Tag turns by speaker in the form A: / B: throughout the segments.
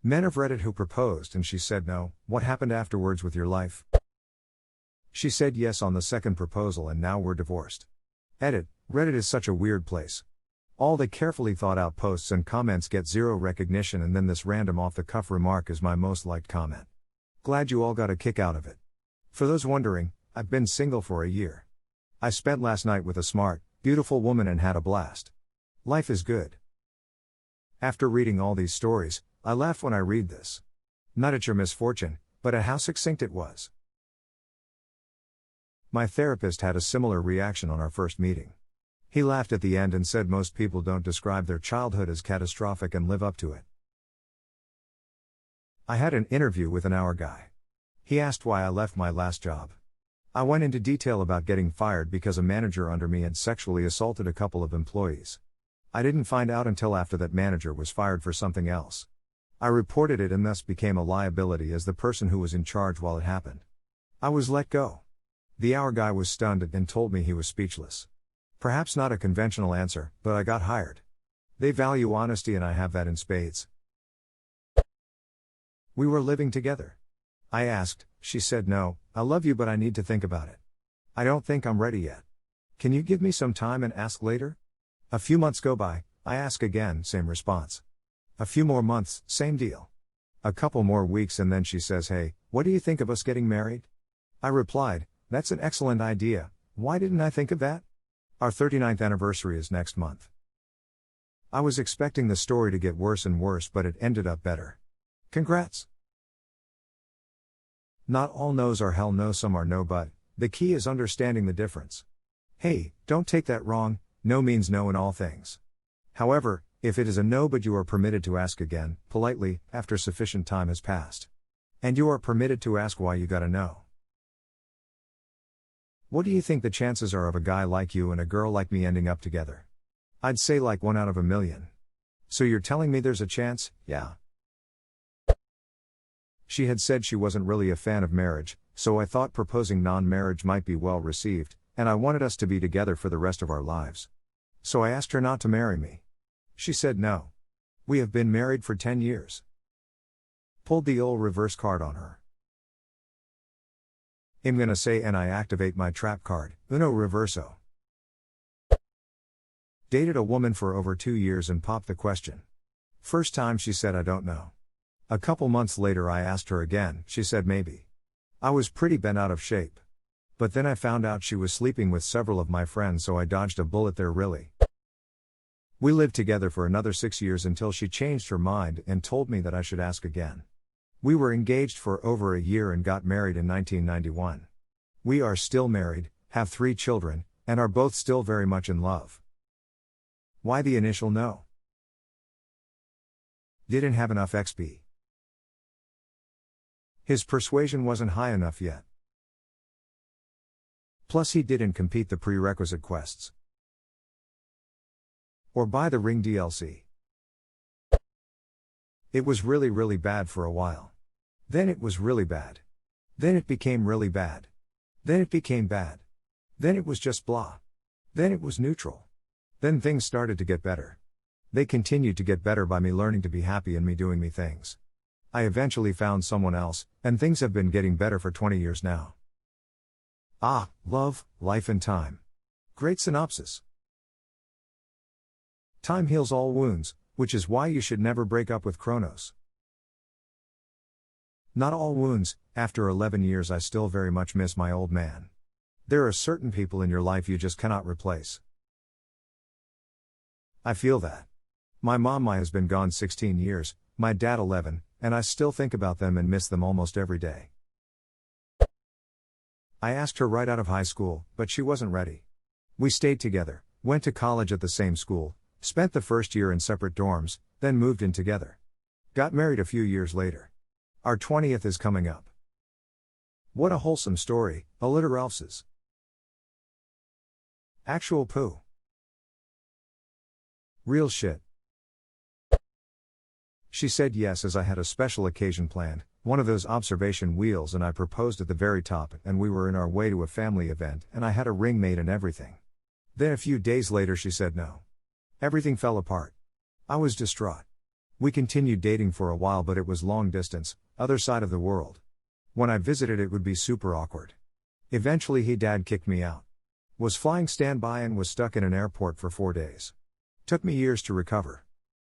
A: Men of Reddit who proposed and she said no. What happened afterwards with your life? She said yes on the second proposal and now we're divorced. Edit, Reddit is such a weird place. All the carefully thought out posts and comments get zero recognition, and then this random off the cuff remark is my most liked comment. Glad you all got a kick out of it. For those wondering, I've been single for a year. I spent last night with a smart, beautiful woman and had a blast. Life is good. After reading all these stories, I laugh when I read this. Not at your misfortune, but at how succinct it was. My therapist had a similar reaction on our first meeting. He laughed at the end and said most people don't describe their childhood as catastrophic and live up to it. I had an interview with an hour guy. He asked why I left my last job. I went into detail about getting fired because a manager under me had sexually assaulted a couple of employees. I didn't find out until after that manager was fired for something else. I reported it and thus became a liability as the person who was in charge while it happened. I was let go. The hour guy was stunned and told me he was speechless. Perhaps not a conventional answer, but I got hired. They value honesty and I have that in spades. We were living together. I asked, she said no, I love you but I need to think about it. I don't think I'm ready yet. Can you give me some time and ask later? A few months go by, I ask again, same response. A few more months, same deal. A couple more weeks and then she says, hey, what do you think of us getting married? I replied, that's an excellent idea, why didn't I think of that? Our 39th anniversary is next month. I was expecting the story to get worse and worse but it ended up better. Congrats. Not all no's are hell no, some are no, but the key is understanding the difference. Hey, don't take that wrong, no means no in all things. However, if it is a no but you are permitted to ask again, politely, after sufficient time has passed. And you are permitted to ask why you got a no. What do you think the chances are of a guy like you and a girl like me ending up together? I'd say like 1 out of a million. So you're telling me there's a chance? Yeah. She had said she wasn't really a fan of marriage, so I thought proposing non-marriage might be well received, and I wanted us to be together for the rest of our lives. So I asked her not to marry me. She said no. We have been married for 10 years. Pulled the old reverse card on her. I'm gonna say and I activate my trap card, Uno Reverso. Dated a woman for over 2 years and popped the question. First time she said I don't know. A couple months later I asked her again, she said maybe. I was pretty bent out of shape. But then I found out she was sleeping with several of my friends, so I dodged a bullet there really. We lived together for another 6 years until she changed her mind and told me that I should ask again. We were engaged for over a year and got married in 1991. We are still married, have 3 children, and are both still very much in love. Why the initial no? Didn't have enough XP. His persuasion wasn't high enough yet. Plus he didn't complete the prerequisite quests. Or buy the Ring DLC. It was really bad for a while. Then it was really bad. Then it became really bad. Then it became bad. Then it was just blah. Then it was neutral. Then things started to get better. They continued to get better by me learning to be happy and me doing me things. I eventually found someone else, and things have been getting better for 20 years now. Ah, love, life and time. Great synopsis. Time heals all wounds, which is why you should never break up with Kronos. Not all wounds, after 11 years I still very much miss my old man. There are certain people in your life you just cannot replace. I feel that. My mom has been gone 16 years, my dad 11, and I still think about them and miss them almost every day. I asked her right out of high school, but she wasn't ready. We stayed together, went to college at the same school, spent the first year in separate dorms, then moved in together. Got married a few years later. Our 20th is coming up. What a wholesome story, alliteralfses. Actual poo. Real shit. She said yes as I had a special occasion planned, one of those observation wheels, and I proposed at the very top, and we were in our way to a family event and I had a ring made and everything. Then a few days later she said no. Everything fell apart. I was distraught. We continued dating for a while, but it was long distance, other side of the world. When I visited, it would be super awkward. Eventually dad kicked me out. Was flying standby and was stuck in an airport for 4 days. Took me years to recover.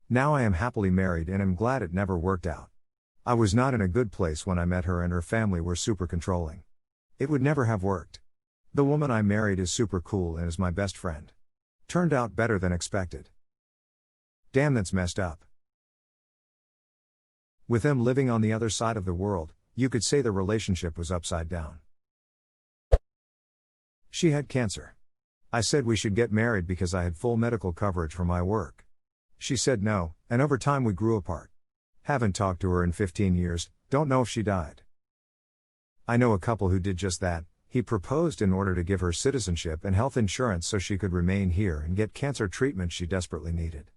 A: Now I am happily married and am glad it never worked out. I was not in a good place when I met her, and her family were super controlling. It would never have worked. The woman I married is super cool and is my best friend. Turned out better than expected. Damn, that's messed up. With them living on the other side of the world, you could say the relationship was upside down. She had cancer. I said we should get married because I had full medical coverage for my work. She said no, and over time we grew apart. Haven't talked to her in 15 years, don't know if she died. I know a couple who did just that. He proposed in order to give her citizenship and health insurance so she could remain here and get cancer treatment she desperately needed.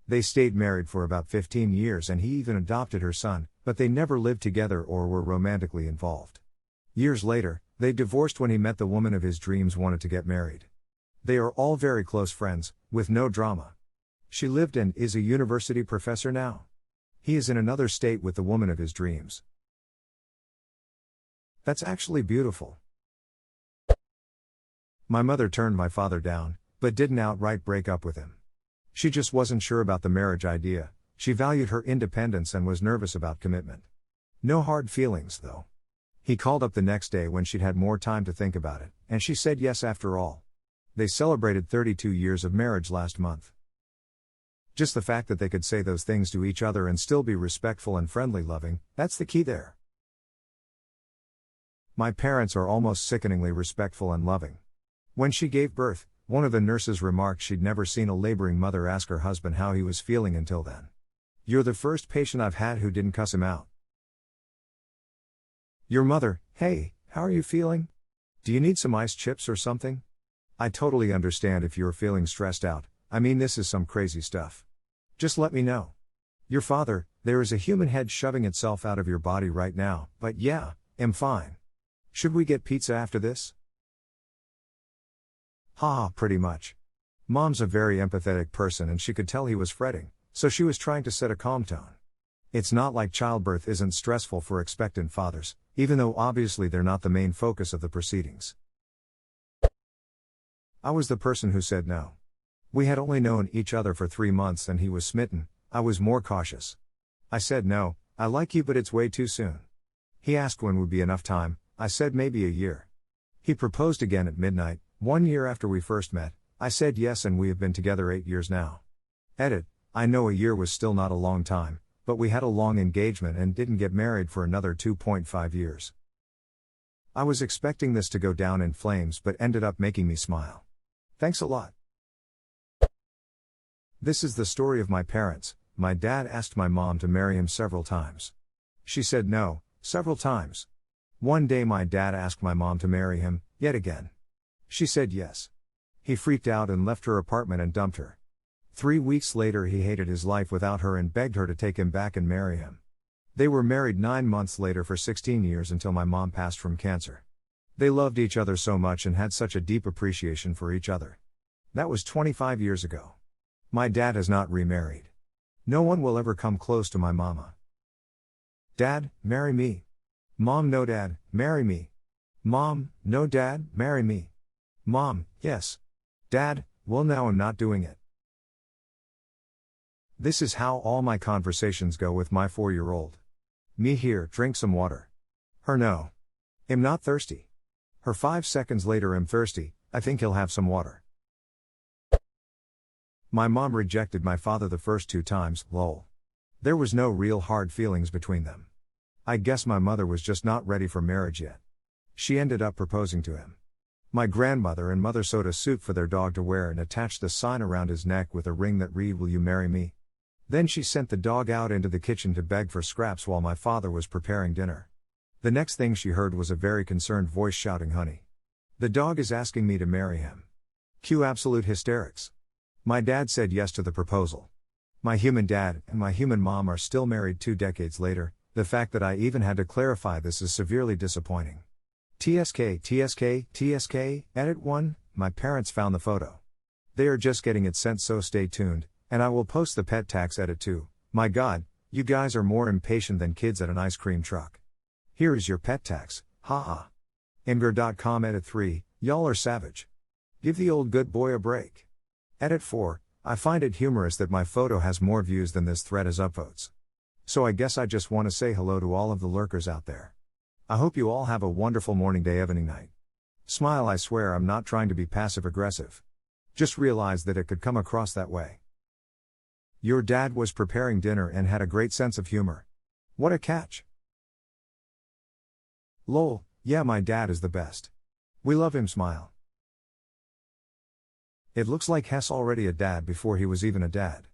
A: They stayed married for about 15 years and he even adopted her son, but they never lived together or were romantically involved. Years later, they divorced when he met the woman of his dreams, wanted to get married. They are all very close friends, with no drama. She lived and is a university professor now. He is in another state with the woman of his dreams. That's actually beautiful. My mother turned my father down, but didn't outright break up with him. She just wasn't sure about the marriage idea. She valued her independence and was nervous about commitment. No hard feelings, though. He called up the next day when she'd had more time to think about it, and she said yes after all. They celebrated 32 years of marriage last month. Just the fact that they could say those things to each other and still be respectful and friendly loving, that's the key there. My parents are almost sickeningly respectful and loving. When she gave birth, one of the nurses remarked she'd never seen a laboring mother ask her husband how he was feeling until then. You're the first patient I've had who didn't cuss him out. Your mother, hey, how are you feeling? Do you need some ice chips or something? I totally understand if you're feeling stressed out. I mean, this is some crazy stuff. Just let me know. Your father, there is a human head shoving itself out of your body right now, but yeah, I'm fine. Should we get pizza after this? Haha, pretty much. Mom's a very empathetic person and she could tell he was fretting, so she was trying to set a calm tone. It's not like childbirth isn't stressful for expectant fathers, even though obviously they're not the main focus of the proceedings. I was the person who said no. We had only known each other for 3 months and he was smitten. I was more cautious. I said no, I like you but it's way too soon. He asked when would be enough time. I said maybe a year. He proposed again at midnight, 1 year after we first met. I said yes and we have been together 8 years now. Edit, I know a year was still not a long time, but we had a long engagement and didn't get married for another 2.5 years. I was expecting this to go down in flames but ended up making me smile. Thanks a lot. This is the story of my parents. My dad asked my mom to marry him several times. She said no, several times. One day my dad asked my mom to marry him, yet again. She said yes. He freaked out and left her apartment and dumped her. 3 weeks later he hated his life without her and begged her to take him back and marry him. They were married 9 months later for 16 years until my mom passed from cancer. They loved each other so much and had such a deep appreciation for each other. That was 25 years ago. My dad has not remarried. No one will ever come close to my mama. Dad, marry me. Mom, no dad, marry me. Mom, no dad, marry me. Mom, yes. Dad, well now I'm not doing it. This is how all my conversations go with my 4-year-old. Me here, drink some water. Her no. I'm not thirsty. Her 5 seconds later, I'm thirsty, I think he'll have some water. My mom rejected my father the first 2 times, lol. There was no real hard feelings between them. I guess my mother was just not ready for marriage yet. She ended up proposing to him. My grandmother and mother sewed a suit for their dog to wear and attached the sign around his neck with a ring that read, "Will you marry me?" Then she sent the dog out into the kitchen to beg for scraps while my father was preparing dinner. The next thing she heard was a very concerned voice shouting, "Honey, the dog is asking me to marry him." Cue absolute hysterics. My dad said yes to the proposal. My human dad and my human mom are still married 2 decades later. The fact that I even had to clarify this is severely disappointing. TSK, edit 1, my parents found the photo. They are just getting it sent, so stay tuned, and I will post the pet tax edit too. My God, You guys are more impatient than kids at an ice cream truck. Here is your pet tax, haha. Imgur.com. Edit 3, y'all are savage. Give the old good boy a break. Edit 4, I find it humorous that my photo has more views than this thread has upvotes. So I guess I just want to say hello to all of the lurkers out there. I hope you all have a wonderful morning, day, evening, night. Smile, I swear I'm not trying to be passive aggressive. Just realized that it could come across that way. Your dad was preparing dinner and had a great sense of humor. What a catch. Lol, yeah, my dad is the best. We love him, smile. It looks like Hess already a dad before he was even a dad.